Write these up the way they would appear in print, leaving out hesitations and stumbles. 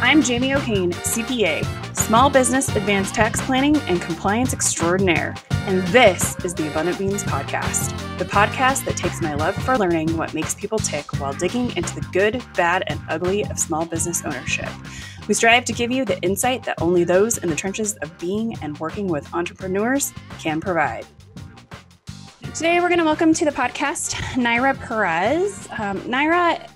I'm Jamie O'Kane, CPA, Small Business Advanced Tax Planning and Compliance Extraordinaire, and this is the Abundant Beans Podcast, the podcast that takes my love for learning what makes people tick while digging into the good, bad, and ugly of small business ownership. We strive to give you the insight that only those in the trenches of being and working with entrepreneurs can provide. Today, we're going to welcome to the podcast Naira Perez. Naira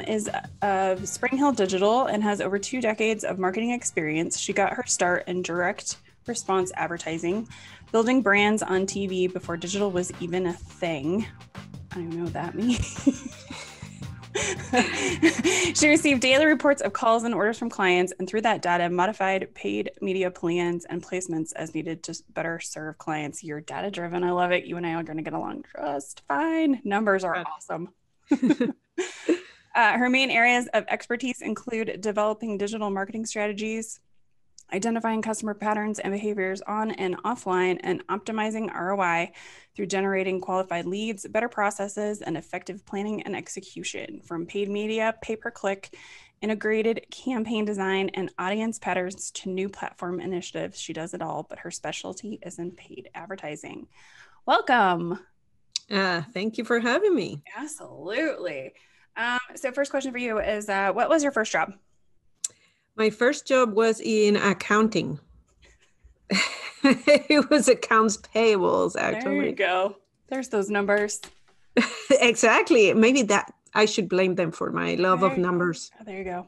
is of SpringHill Digital and has over 2 decades of marketing experience. She got her start in direct response advertising, building brands on TV before digital was even a thing. I don't even know what that means. She received daily reports of calls and orders from clients, and through that data, modified paid media plans and placements as needed to better serve clients. You're data-driven. I love it. You and I are going to get along just fine. Numbers are awesome. Her main areas of expertise include developing digital marketing strategies, identifying customer patterns and behaviors on and offline, and optimizing ROI through generating qualified leads, better processes, and effective planning and execution. From paid media, pay-per-click, integrated campaign design, and audience patterns to new platform initiatives, she does it all, but her specialty is in paid advertising. Welcome. Thank you for having me. Absolutely. So first question for you is, what was your first job? My first job was in accounting. It was accounts payables, actually. There you go. There's those numbers. Exactly. Maybe that I should blame them for my love of numbers. Oh, there you go.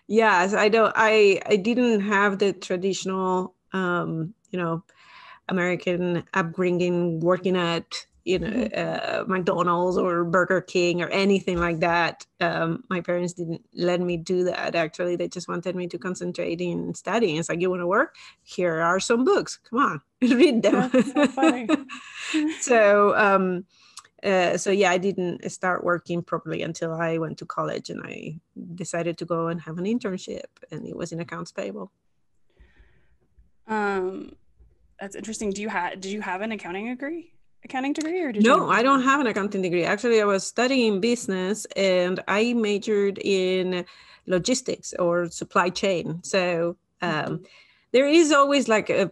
Yes, I didn't have the traditional, American upbringing working at McDonald's or Burger King or anything like that. My parents didn't let me do that. Actually, they just wanted me to concentrate in studying. It's like, you want to work? Here are some books. Come on, read them. That's so funny. So yeah, I didn't start working properly until I went to college, and I decided to go and have an internship, and it was in accounts payable. That's interesting. Did you have an accounting degree? Or did No, I don't have an accounting degree. Actually, I was studying business and I majored in logistics or supply chain. So there is always like a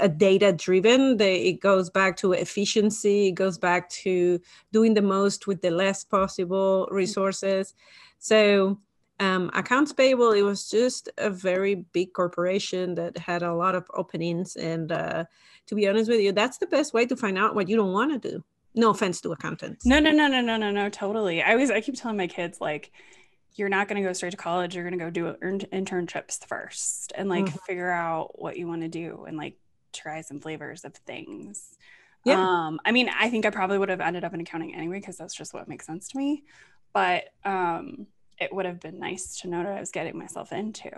data driven. It goes back to efficiency. It goes back to doing the most with the less possible resources. So accounts payable, it was just a very big corporation that had a lot of openings. And to be honest with you, that's the best way to find out what you don't want to do. No offense to accountants. No, totally. I keep telling my kids, like, you're not going to go straight to college. You're going to go do internships first and figure out what you want to do and like try some flavors of things. Yeah. I mean, I think I probably would have ended up in accounting anyway, because that's just what makes sense to me. But it would have been nice to know what I was getting myself into.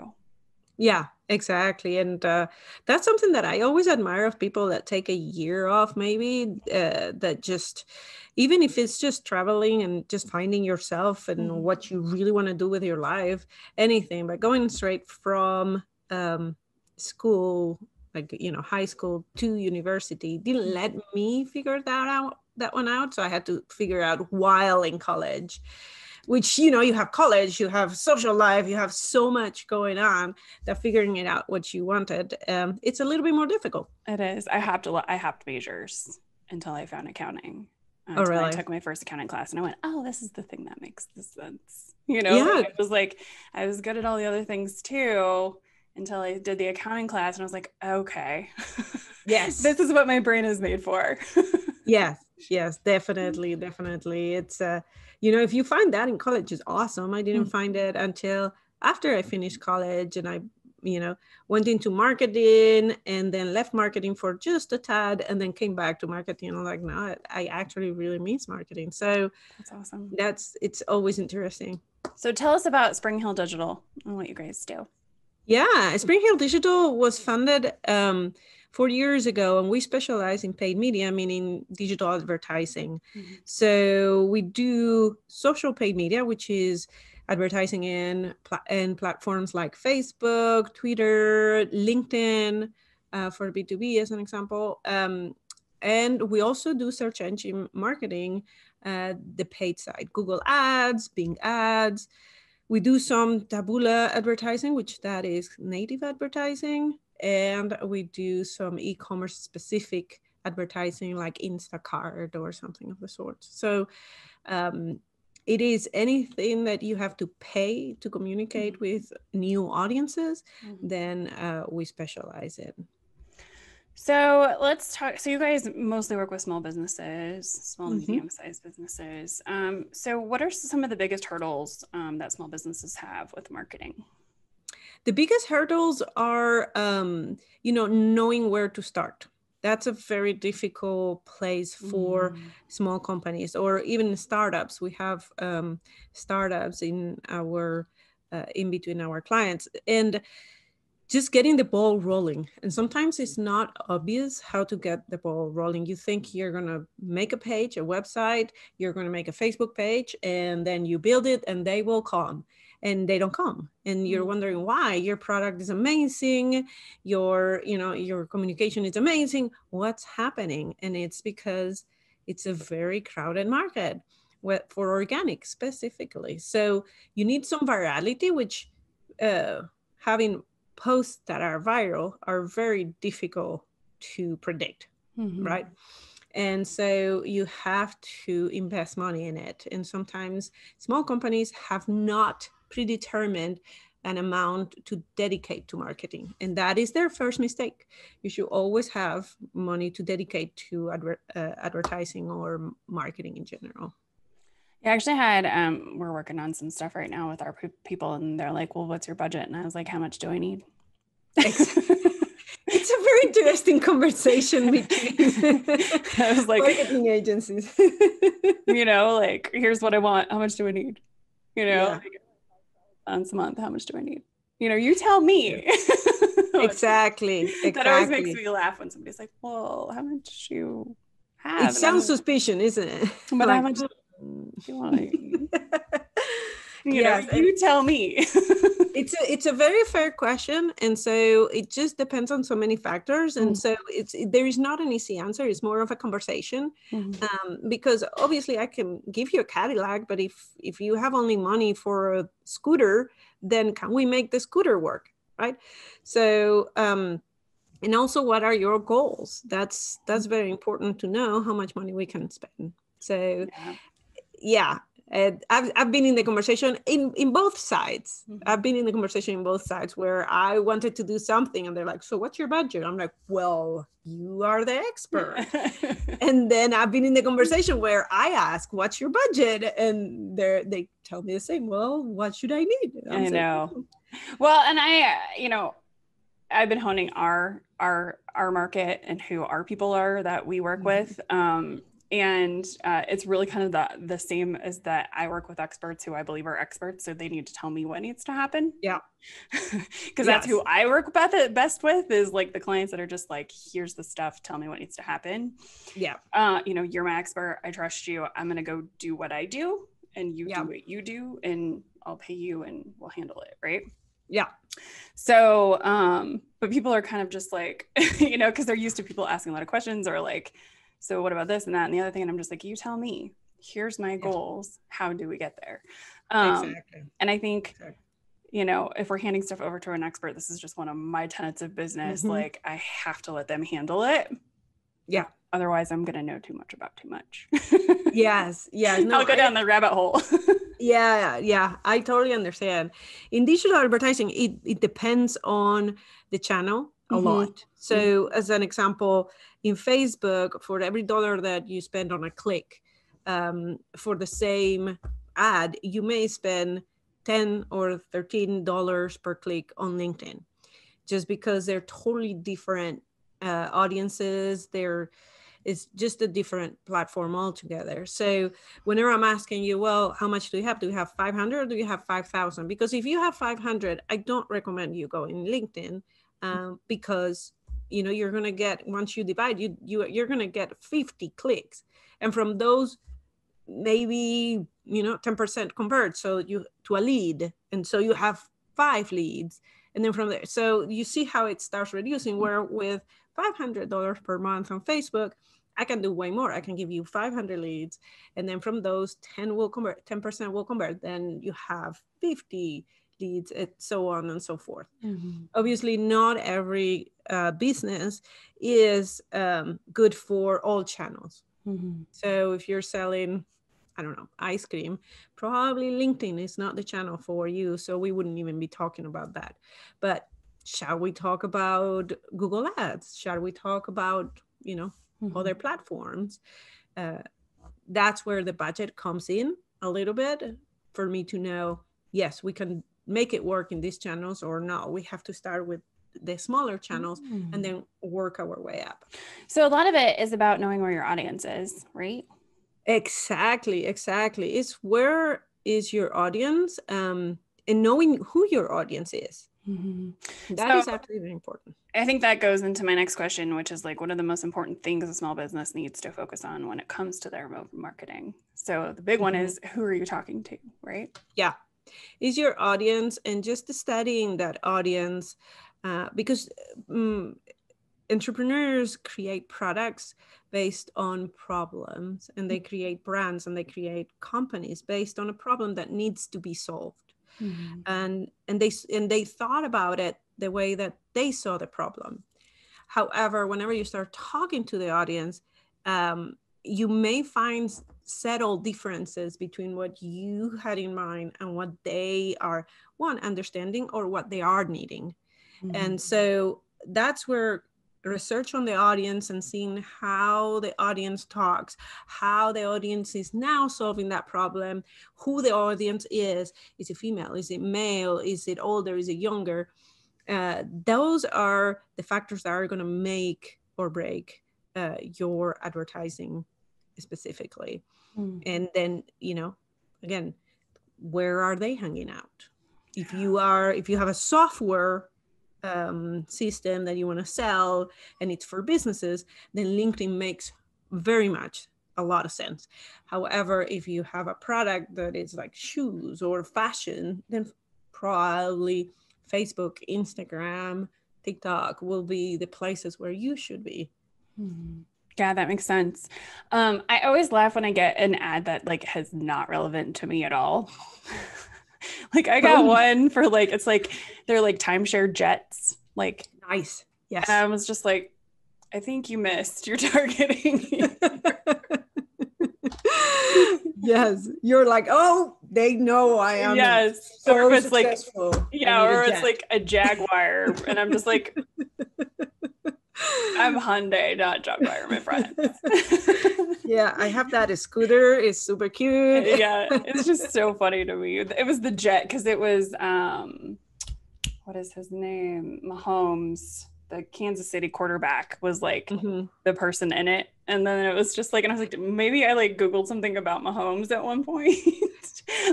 Yeah, exactly. And that's something that I always admire of people that take a year off, maybe that just, even if it's just traveling and just finding yourself and what you really want to do with your life, anything, but going straight from school, like, high school to university, didn't let me figure that one out. So I had to figure out while in college, which, you have college, you have social life, you have so much going on that figuring it out what you wanted, it's a little bit more difficult. It is. I hopped majors until I found accounting. Oh, really? I took my first accounting class and I went, oh, this is the thing that makes the sense. Yeah. It was like, I was good at all the other things too, until I did the accounting class and I was like, okay. Yes. This is what my brain is made for. Yes, definitely. It's, if you find that in college, is awesome. I didn't find it until after I finished college, and I, went into marketing and then left marketing for just a tad and then came back to marketing. And I'm like, no, I actually really miss marketing. So that's awesome. It's always interesting. So tell us about SpringHill Digital and what you guys do. Yeah, SpringHill Digital was funded 4 years ago, and we specialize in paid media, meaning digital advertising. So we do social paid media, which is advertising in platforms like Facebook, Twitter, LinkedIn, for B2B as an example. And we also do search engine marketing, the paid side, Google Ads, Bing Ads. We do some tabula advertising, which that is native advertising. And we do some e-commerce specific advertising like Instacart or something of the sort. So it is anything that you have to pay to communicate with new audiences, then we specialize in. So let's talk. So you guys mostly work with small businesses, small and medium-sized businesses. So what are some of the biggest hurdles that small businesses have with marketing? The biggest hurdles are, knowing where to start. That's a very difficult place for small companies or even startups. We have startups in between our clients, and just getting the ball rolling. And sometimes it's not obvious how to get the ball rolling. You think you're going to make a page, a website, you're going to make a Facebook page, and then you build it and they will come. And they don't come. And you're wondering why. Your product is amazing. Your communication is amazing. What's happening? And it's because it's a very crowded market for organic specifically. So you need some virality, which having posts that are viral are very difficult to predict, right? And so you have to invest money in it. And sometimes small companies have not predetermined an amount to dedicate to marketing. And that is their first mistake. You should always have money to dedicate to advertising or marketing in general. I actually had, we're working on some stuff right now with our people, and they're like, well, what's your budget? And I was like, how much do I need? It's a very interesting conversation between I was like, marketing agencies. Like, here's what I want. How much do I need? Once a month, how much do I need? You tell me. Exactly. That always makes me laugh when somebody's like, well, how much do you have? It sounds suspicious, isn't it? But how much do you want? You tell me. It's a very fair question, and so it just depends on so many factors, and so there is not an easy answer. It's more of a conversation, because obviously I can give you a Cadillac, but if you have only money for a scooter, then can we make the scooter work, right? So and also, what are your goals? That's very important to know how much money we can spend. So yeah. I've been in the conversation in both sides. I've been in the conversation in both sides where I wanted to do something and they're like, so what's your budget? I'm like, well, you are the expert. And then I've been in the conversation where I ask, what's your budget? And they tell me the same. Well, what should I need? I know. Well, and I've been honing our market and who our people are that we work with. And it's really kind of the same as that I work with experts who I believe are experts. So they need to tell me what needs to happen. Yeah. Because that's who I work best with, is like the clients that are just like, here's the stuff, tell me what needs to happen. Yeah. You're my expert. I trust you. I'm going to go do what I do, and you do what you do, and I'll pay you and we'll handle it. Right. Yeah. So, but people are kind of just like, because they're used to people asking a lot of questions, or like, so what about this and that and the other thing? And I'm just like, you tell me, here's my goals. How do we get there? Exactly. And I think, if we're handing stuff over to an expert, this is just one of my tenets of business. Like, I have to let them handle it. Yeah. Otherwise I'm going to know too much about too much. Yes. Yeah. No, I'll go down the rabbit hole. Yeah. I totally understand. In digital advertising, it depends on the channel a lot. So as an example, in Facebook, for every $1 that you spend on a click, for the same ad, you may spend $10 or $13 per click on LinkedIn, just because they're totally different audiences. It's just a different platform altogether. So whenever I'm asking you, well, how much do you have? Do you have 500 or do you have 5,000? Because if you have 500, I don't recommend you go in LinkedIn, because you're going to get, once you divide, you're going to get 50 clicks. And from those, maybe, 10% convert. So to a lead. And so you have 5 leads. And then from there, so you see how it starts reducing, where with $500 per month on Facebook, I can do way more. I can give you 500 leads. And then from those 10 will convert, 10% will convert. Then you have 50 leads, and so on and so forth. Mm-hmm. Obviously, not every business is good for all channels. Mm-hmm. So if you're selling, I don't know, ice cream, probably LinkedIn is not the channel for you. So we wouldn't even be talking about that. But shall we talk about Google Ads? Shall we talk about, mm-hmm. other platforms? That's where the budget comes in a little bit for me to know, yes, we can make it work in these channels, or no, we have to start with the smaller channels and then work our way up. So a lot of it is about knowing where your audience is, right? Exactly. It's where is your audience, and knowing who your audience is. Mm-hmm. That is actually very important. I think that goes into my next question, which is like, what are the most important things a small business needs to focus on when it comes to their marketing? So the big one is, who are you talking to, right? Yeah. Is your audience, and just studying that audience, because entrepreneurs create products based on problems, and they create brands, and they create companies based on a problem that needs to be solved. Mm-hmm. And they thought about it the way that they saw the problem. However, whenever you start talking to the audience, you may find subtle differences between what you had in mind and what they are, understanding, or what they are needing. Mm-hmm. And so that's where research on the audience and seeing how the audience talks, how the audience is now solving that problem, who the audience is it female, is it male, is it older, is it younger? Those are the factors that are going to make or break your advertising specifically. And then, again, where are they hanging out? If you have a software system that you want to sell and it's for businesses, then LinkedIn makes very much a lot of sense. However, if you have a product that is like shoes or fashion, then probably Facebook, Instagram, TikTok will be the places where you should be. Yeah, that makes sense. I always laugh when I get an ad that like is not relevant to me at all. Like I got one for like, it's like, they're like timeshare jets. Like, nice. Yes. And I was just like, I think you missed your targeting. Yes. You're like, oh, they know I am. Yes. So or if it's successful. Like, yeah, or it's like a Jaguar. And I'm just like, I'm Hyundai, not Jaguar, my friend. Yeah, I have that scooter. It's super cute. Yeah, it's just so funny to me. It was the jet because it was, what is his name? Mahomes, the Kansas City quarterback, was like the person in it. And then it was just like, and I was like, maybe I like Googled something about Mahomes at one point.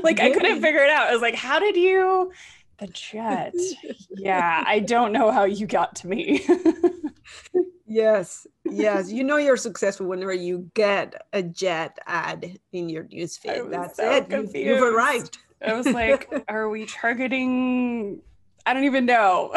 Like I couldn't figure it out. I was like, how did you, the jet? Yeah, I don't know how you got to me. Yes. You're successful whenever you get a jet ad in your newsfeed. That's so it. You've arrived. I was like, are we targeting? I don't even know.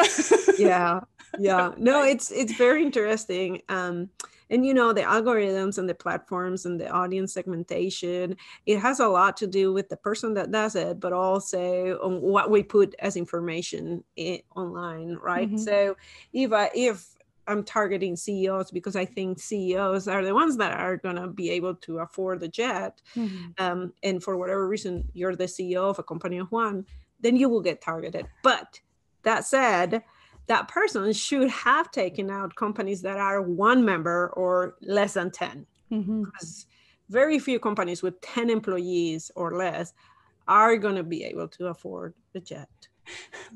Yeah. No, it's very interesting. And the algorithms and the platforms and the audience segmentation, it has a lot to do with the person that does it, but also on what we put as information online, right? Mm-hmm. So if I'm targeting CEOs because I think CEOs are the ones that are going to be able to afford the jet. Mm-hmm. And for whatever reason, you're the CEO of a company of one, then you will get targeted. But that said, that person should have taken out companies that are one member or less than 10. Mm-hmm. Because very few companies with 10 employees or less are going to be able to afford the jet.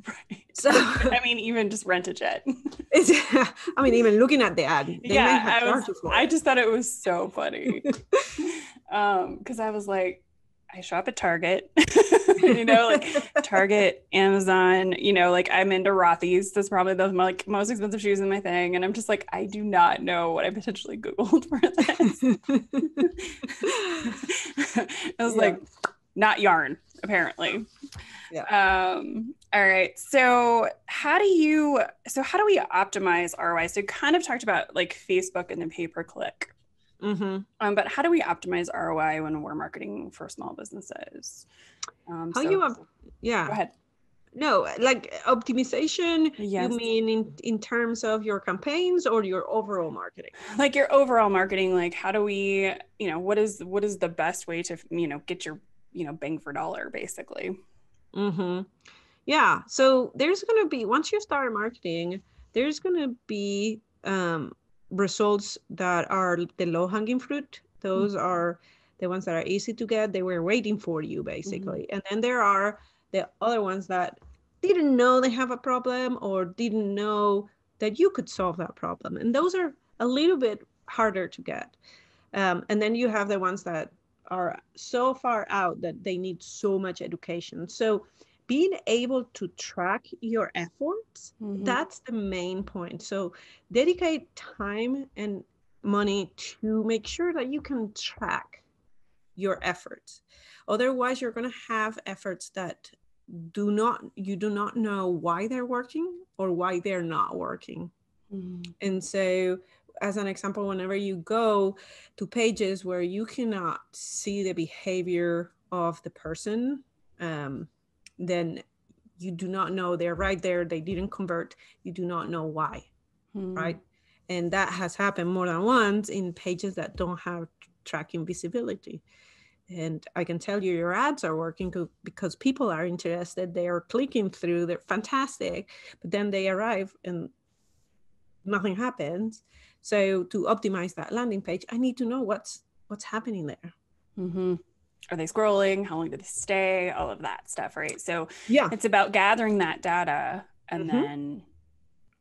Right. So I mean, even just rent a jet. Even looking at the ad, they may have charged you for it. I just thought it was so funny. Because I was like, I shop at Target, like Target, Amazon, like I'm into Rothy's. That's probably the most expensive shoes in my thing. And I'm just like, I do not know what I potentially Googled for this. I was like, not yarn, apparently. Yeah. All right. So how do we optimize ROI? So kind of talked about like Facebook and the pay-per-click. But how do we optimize ROI when we're marketing for small businesses? How you up? Yeah. Go ahead. No, like optimization, Yes. You mean in terms of your campaigns or your overall marketing? Like your overall marketing, like how do we, what is the best way to, get your, bang for dollar, basically? Yeah. So there's going to be, once you start marketing, there's going to be results that are the low hanging fruit. Those are the ones that are easy to get. They were waiting for you, basically. And then there are the other ones that didn't know they have a problem or didn't know that you could solve that problem. And those are a little bit harder to get. And then you have the ones that are so far out that they need so much education. So being able to track your efforts, that's the main point. So dedicate time and money to make sure that you can track your efforts. Otherwise, you're going to have efforts that you do not know why they're working or why they're not working. And so, as an example, whenever you go to pages where you cannot see the behavior of the person, then you do not know, they're right there, they didn't convert, you do not know why, right? And that has happened more than once in pages that don't have tracking visibility. And I can tell you your ads are working because people are interested, they are clicking through, they're fantastic, but then they arrive and nothing happens. So to optimize that landing page, I need to know what's happening there. Are they scrolling? How long do they stay? All of that stuff, right? So yeah, it's about gathering that data and then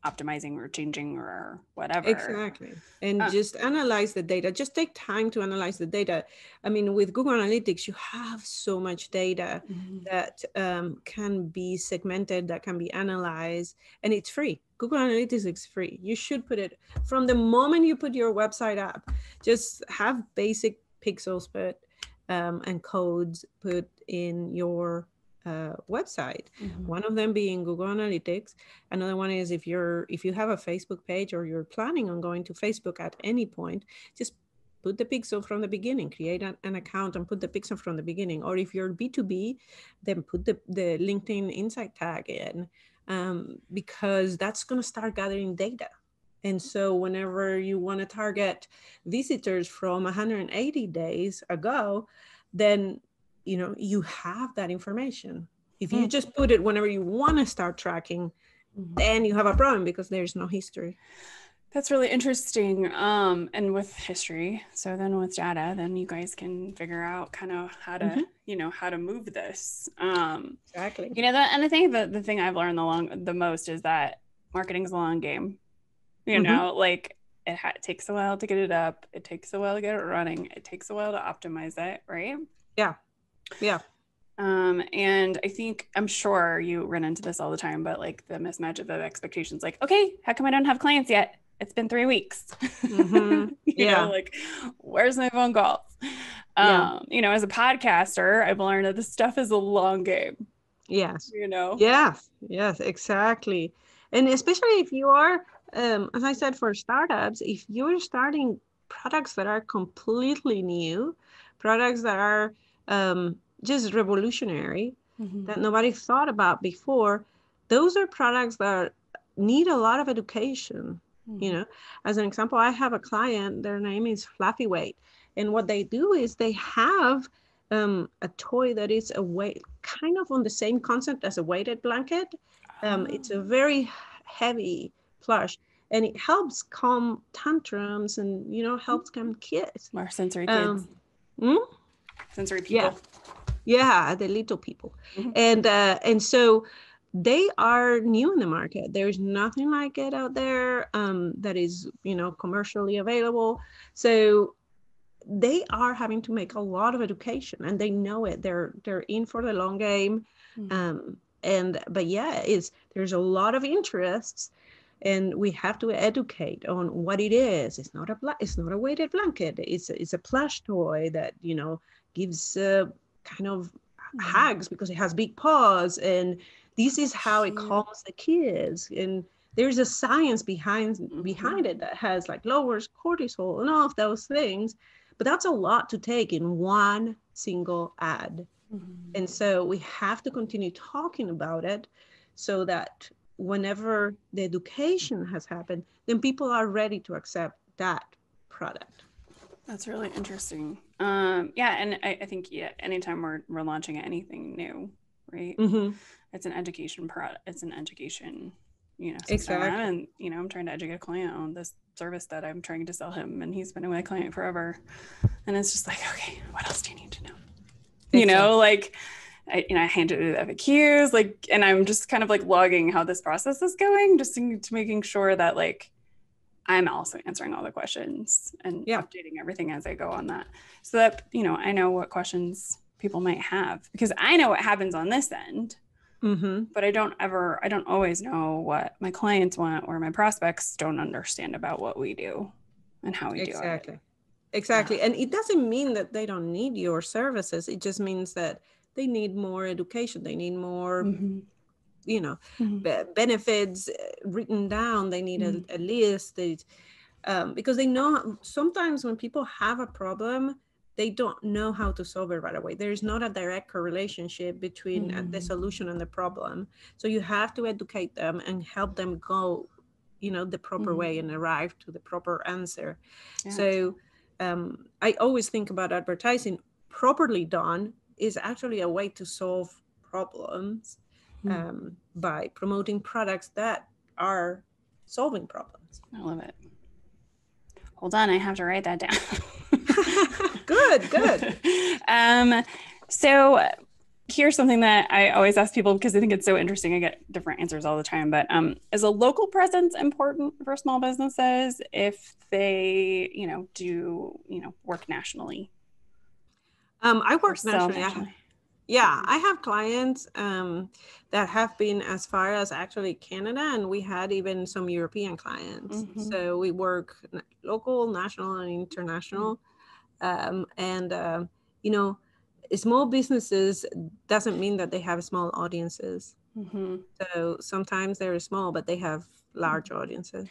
optimizing or changing or whatever. Exactly. And just analyze the data. Just take time to analyze the data. I mean, with Google Analytics, you have so much data that can be segmented, that can be analyzed, and it's free. Google Analytics is free. You should put it from the moment you put your website up. Just have basic pixels put and codes put in your website. One of them being Google Analytics. Another one is if you have a Facebook page or you're planning on going to Facebook at any point, just put the pixel from the beginning, create an account and put the pixel from the beginning. Or if you're B2B, then put the LinkedIn Insight tag in, because that's going to start gathering data. And so whenever you want to target visitors from 180 days ago, then you have that information. If you just put it whenever you want to start tracking, then you have a problem because there's no history. That's really interesting. And with history, so then with data, then you guys can figure out kind of how to, how to move this. Exactly. And I think the thing I've learned the most is that marketing is a long game. Like it takes a while to get it up. It takes a while to get it running. It takes a while to optimize it, right? Yeah. Yeah. And I'm sure you run into this all the time, but like the mismatch of the expectations, like, okay, how come I don't have clients yet? It's been 3 weeks. Like, where's my phone calls? As a podcaster, I've learned that this stuff is a long game. Yes. Yes, exactly. And especially if you are, as I said, for startups, if you're starting products that are completely new, products that are just revolutionary, that nobody thought about before, those are products that need a lot of education. As an example, I have a client, their name is Fluffy Weight. And what they do is they have a toy that is kind of on the same concept as a weighted blanket. It's a very heavy plush, and it helps calm tantrums and helps calm kids. More sensory kids. Sensory people. Yeah, the little people. And so they are new in the market. There's nothing like it out there that is commercially available. So they are having to make a lot of education, and they know it. They're in for the long game. But yeah, there's a lot of interests, and we have to educate on what it is. It's not a weighted blanket. It's a plush toy that gives kind of hugs because it has big paws, and this is how it calms the kids. And there's a science behind it that has like lowers cortisol and all of those things, but that's a lot to take in one single ad. And so we have to continue talking about it so that whenever the education has happened, then people are ready to accept that product. That's really interesting. Yeah, and I think anytime we're launching anything new, right? It's an education product. It's an education, system. Exactly. And I'm trying to educate a client on this service that I'm trying to sell him, and he's been my client forever. And it's just like, okay, what else do you need to know? Exactly. I handed it FAQs, and I'm just kind of logging how this process is going, just to making sure that I'm also answering all the questions and updating everything as I go on that, so that I know what questions people might have, because I know what happens on this end, but I don't always know what my clients want, or my prospects don't understand about what we do and how we do it. Exactly. Yeah. And it doesn't mean that they don't need your services. It just means that they need more education. They need more, benefits written down. They need a list. Because they know sometimes when people have a problem, they don't know how to solve it right away. There's not a direct correlationship between the solution and the problem. So you have to educate them and help them go, the proper way and arrive to the proper answer. Yeah. So I always think about advertising properly done is actually a way to solve problems by promoting products that are solving problems. I love it. Hold on, I have to write that down. Good. So here's something that I always ask people, because I think it's so interesting. I get different answers all the time, but is a local presence important for small businesses if they, do, work nationally? I work nationally. I have clients that have been as far as actually Canada, and we had even some European clients. So we work local, national, and international. Small businesses doesn't mean that they have small audiences. So sometimes they're small, but they have large audiences.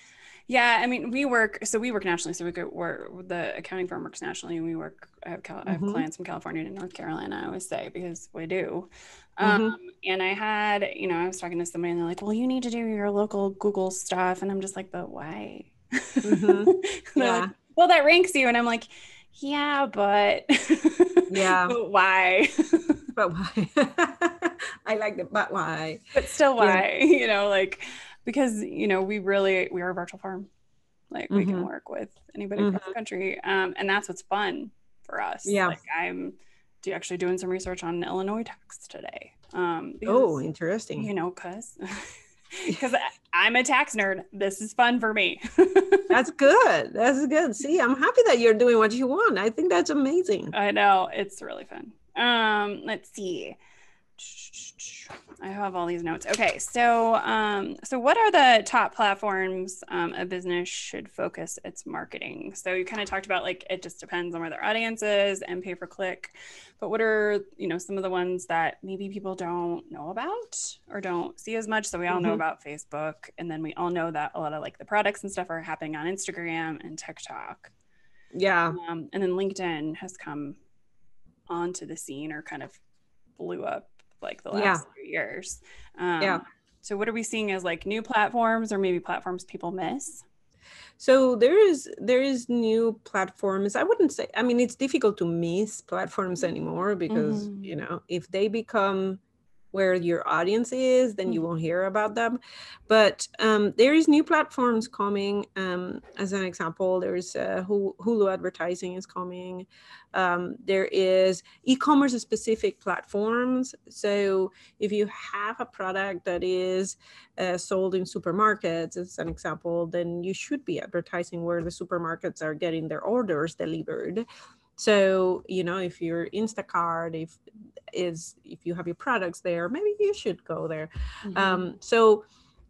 Yeah, I mean, we work nationally. So we're the accounting firm works nationally, and I have clients from California to North Carolina, I always say, because we do. And I had, I was talking to somebody, and they're like, well, you need to do your local Google stuff. And I'm just like, but why? They're like, well, that ranks you. And I'm like, yeah, but but why? But why? I like the but why. But still why? Because we are a virtual firm. We can work with anybody across the country, and that's what's fun for us. I'm actually doing some research on Illinois tax today. Because, interesting. Because I'm a tax nerd. This is fun for me. That's good. See, I'm happy that you're doing what you want. I think that's amazing. I know, it's really fun. Let's see. I have all these notes. Okay, so what are the top platforms a business should focus its marketing? So you kind of talked about it just depends on where their audience is and pay per click, but what are some of the ones that maybe people don't know about or don't see as much? So we all know about Facebook, and then we all know that a lot of the products and stuff are happening on Instagram and TikTok. Yeah. And then LinkedIn has come onto the scene, or kind of blew up the last few years. So what are we seeing as new platforms, or maybe platforms people miss? So there is new platforms. I wouldn't say, it's difficult to miss platforms anymore, because if they become where your audience is, then you won't hear about them. But there is new platforms coming. As an example, there's Hulu advertising is coming. There is e-commerce specific platforms. So if you have a product that is sold in supermarkets, as an example, then you should be advertising where the supermarkets are getting their orders delivered. So, if you're Instacart, if you have your products there, maybe you should go there. So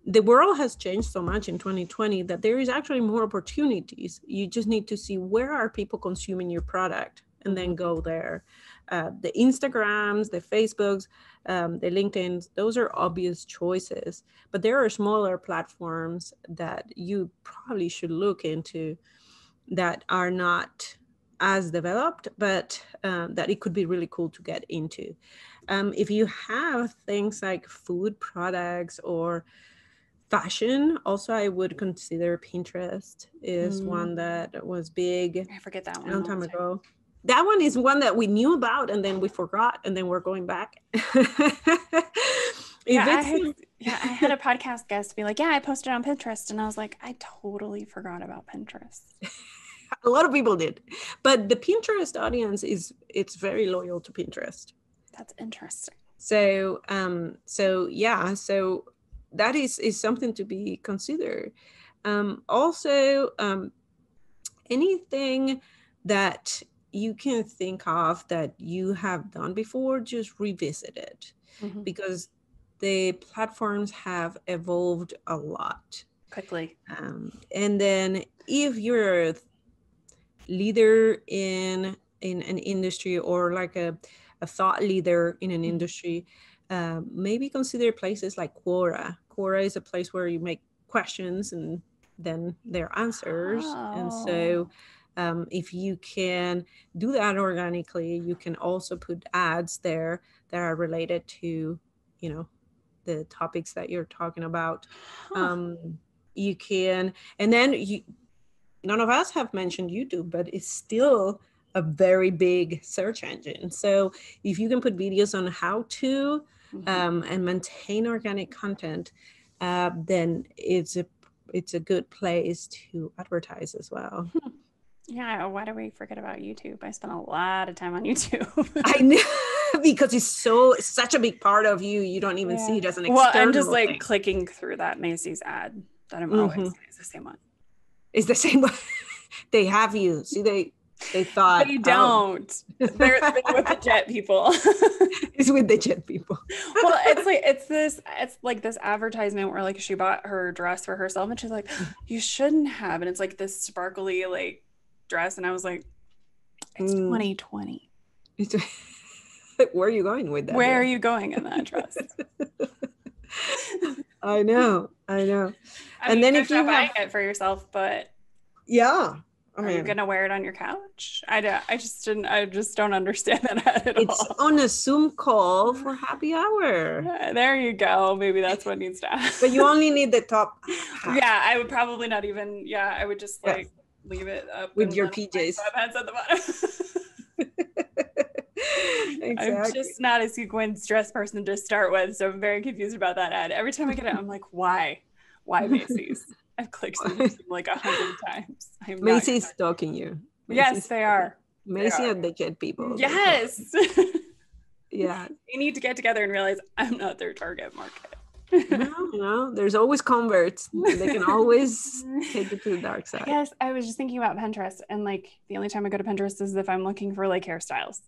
the world has changed so much in 2020 that there is actually more opportunities. You just need to see where are people consuming your product and then go there. The Instagrams, the Facebooks, the LinkedIns, those are obvious choices. But there are smaller platforms that you probably should look into that are not as developed, but that it could be really cool to get into. If you have things like food products or fashion, also I would consider Pinterest is one that was big I forget that one a long time ago. That one is one that we knew about and then we forgot and then we're going back. I had a podcast guest be like, yeah, I posted on Pinterest. And I was like, I totally forgot about Pinterest. A lot of people did. But the Pinterest audience it's very loyal to Pinterest. That's interesting. So that is something to be considered. Also, anything that you can think of that you have done before, just revisit it, because the platforms have evolved a lot quickly. And then if you're a leader in an industry, or like a thought leader in an industry, maybe consider places like Quora. Quora is a place where you make questions and then their answers. And so if you can do that organically, you can also put ads there that are related to, the topics that you're talking about. You can, and then none of us have mentioned YouTube, but it's still a very big search engine. So if you can put videos on how to and maintain organic content, then it's a good place to advertise as well. Yeah, why do we forget about YouTube? I spent a lot of time on YouTube. I know, because it's such a big part of you. You don't even see it as an external Well, I'm just like thing. clicking through that Macy's ad that I'm always seeing. It's the same one. It's the same one. They have you. See, they thought. They don't. They're with the jet people. It's with the jet people. Well, it's like this advertisement where like she bought her dress for herself and she's like, you shouldn't have. And it's like this sparkly like dress. And I was like, it's 2020. Where are you going with that? Where are you going in that dress? I know. I mean, and then if you're buying it for yourself, but yeah. Are you gonna wear it on your couch? I just don't understand that at all. It's on a Zoom call for happy hour. Yeah, there you go. Maybe that's what needs to happen. But you only need the top half. Yeah, I would probably not even. Yeah, I would just like leave it up with your PJs. Sweatpants at the bottom. Exactly. I'm just not a sequins dress person to start with, so I'm very confused about that ad. Every time I get it, I'm like, why Macy's? I've clicked through like 100 times. Macy's stalking you. Yes, they are. Macy and the jet people. Yes. Yeah. They need to get together and realize I'm not their target market. No, there's always converts. They can always take it to the dark side. Yes, I was just thinking about Pinterest, and like the only time I go to Pinterest is if I'm looking for like hairstyles.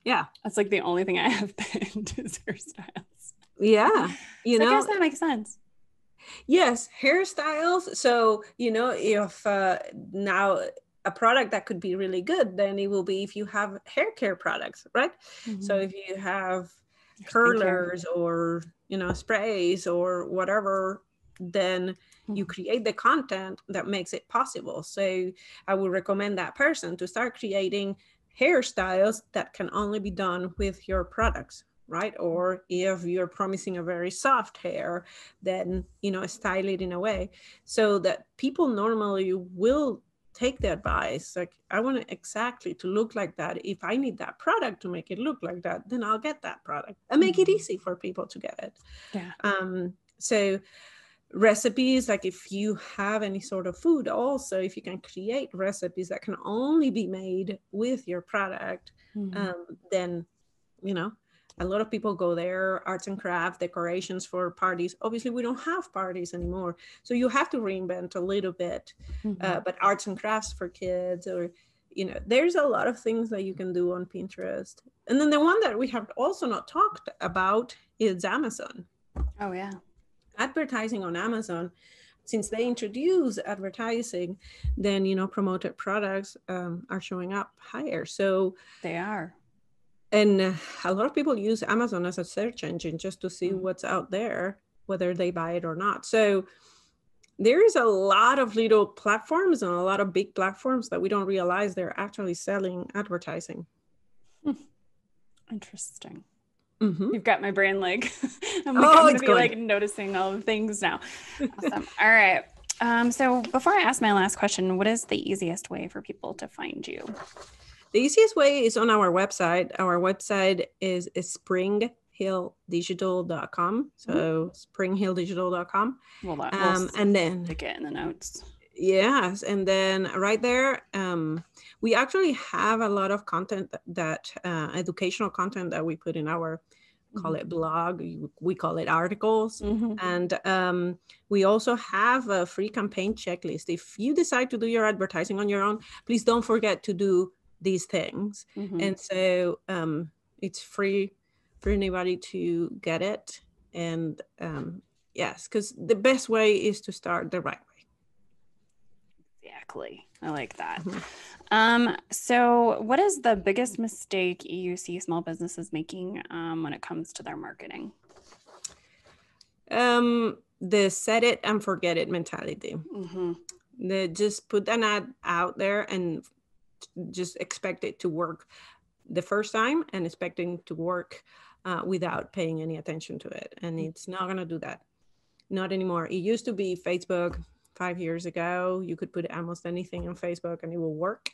Yeah. That's like the only thing I have pinned is hairstyles. Yeah. I guess that makes sense. Yes, hairstyles. So, if now a product that could be really good, then it will be if you have hair care products, right? So if you have curlers or, sprays or whatever, then you create the content that makes it possible. So I would recommend that person to start creating hairstyles that can only be done with your products. Right? Or if you're promising a very soft hair, then, style it in a way so that people normally will take the advice. Like, I want it exactly to look like that. If I need that product to make it look like that, then I'll get that product and make it easy for people to get it. Yeah. So recipes, like if you have any sort of food, also, if you can create recipes that can only be made with your product, then, a lot of people go there, arts and craft, decorations for parties. Obviously, we don't have parties anymore. So you have to reinvent a little bit. But arts and crafts for kids, or, there's a lot of things that you can do on Pinterest. And then the one that we have also not talked about is Amazon. Oh, yeah. Advertising on Amazon. since they introduce advertising, then, promoted products are showing up higher. So they are. And a lot of people use Amazon as a search engine just to see what's out there, whether they buy it or not. So there is a lot of little platforms and a lot of big platforms that we don't realize they're actually selling advertising. Interesting. Mm-hmm. You've got my brain like, I'm going to be like noticing all the things now. Awesome. All right. So before I ask my last question, what is the easiest way for people to find you? The easiest way is on our website. Our website is SpringHillDigital.com. So SpringHillDigital.com. We'll and then stick it in the notes. Yes. And then right there, we actually have a lot of content that educational content that we put in our, call it blog. We call it articles. And we also have a free campaign checklist. If you decide to do your advertising on your own, please don't forget to do these things. And so it's free for anybody to get it. And yes, because the best way is to start the right way. Exactly. I like that. So what is the biggest mistake you see small businesses making when it comes to their marketing? The set it and forget it mentality. They just put an ad out there and just expect it to work the first time and expecting to work without paying any attention to it. And it's not going to do that. Not anymore. It used to be Facebook 5 years ago. You could put almost anything on Facebook and it will work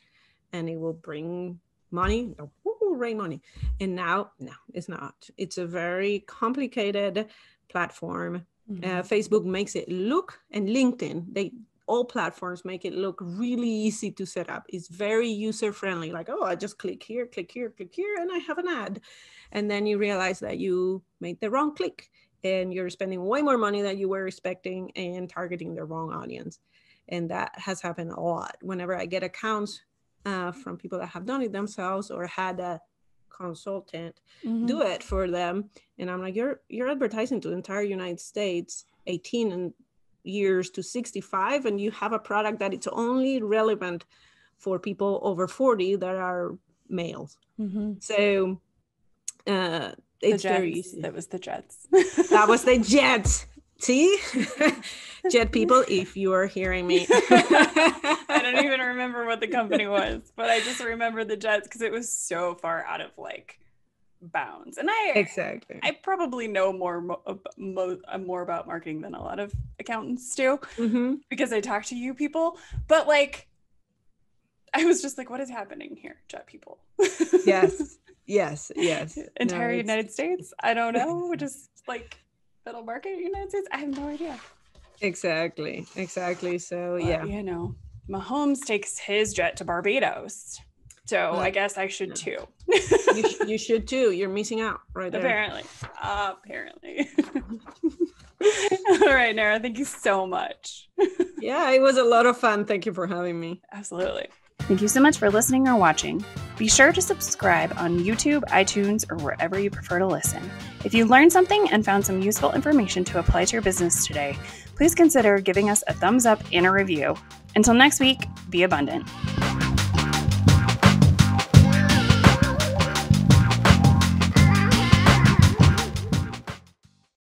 and it will bring money, rain money. And now, no, it's not. It's a very complicated platform. Facebook makes it look, and LinkedIn, all platforms make it look really easy to set up. It's very user-friendly. Like, I just click here, and I have an ad. And then you realize that you made the wrong click and you're spending way more money than you were expecting and targeting the wrong audience. And that has happened a lot. Whenever I get accounts from people that have done it themselves or had a consultant do it for them. And I'm like, you're advertising to the entire United States, 18 years to 65, and you have a product that it's only relevant for people over 40 that are males. So it's very easy. That was the Jets. That was the Jets. See? Jet people, if you are hearing me. I don't even remember what the company was, but I just remember the Jets because it was so far out of bounds. And I probably know more about marketing than a lot of accountants do because I talk to you people. But I was just like, what is happening here, Jet people? Yes. Entire United States? I don't know. Just middle market United States? I have no idea. Exactly. So yeah. Mahomes takes his jet to Barbados. So I guess I should too. You should too. You're missing out right there. Apparently. All right, Naira, thank you so much. Yeah, it was a lot of fun. Thank you for having me. Absolutely. Thank you so much for listening or watching. Be sure to subscribe on YouTube, iTunes, or wherever you prefer to listen. If you learned something and found some useful information to apply to your business today, please consider giving us a thumbs up and a review. Until next week, be abundant.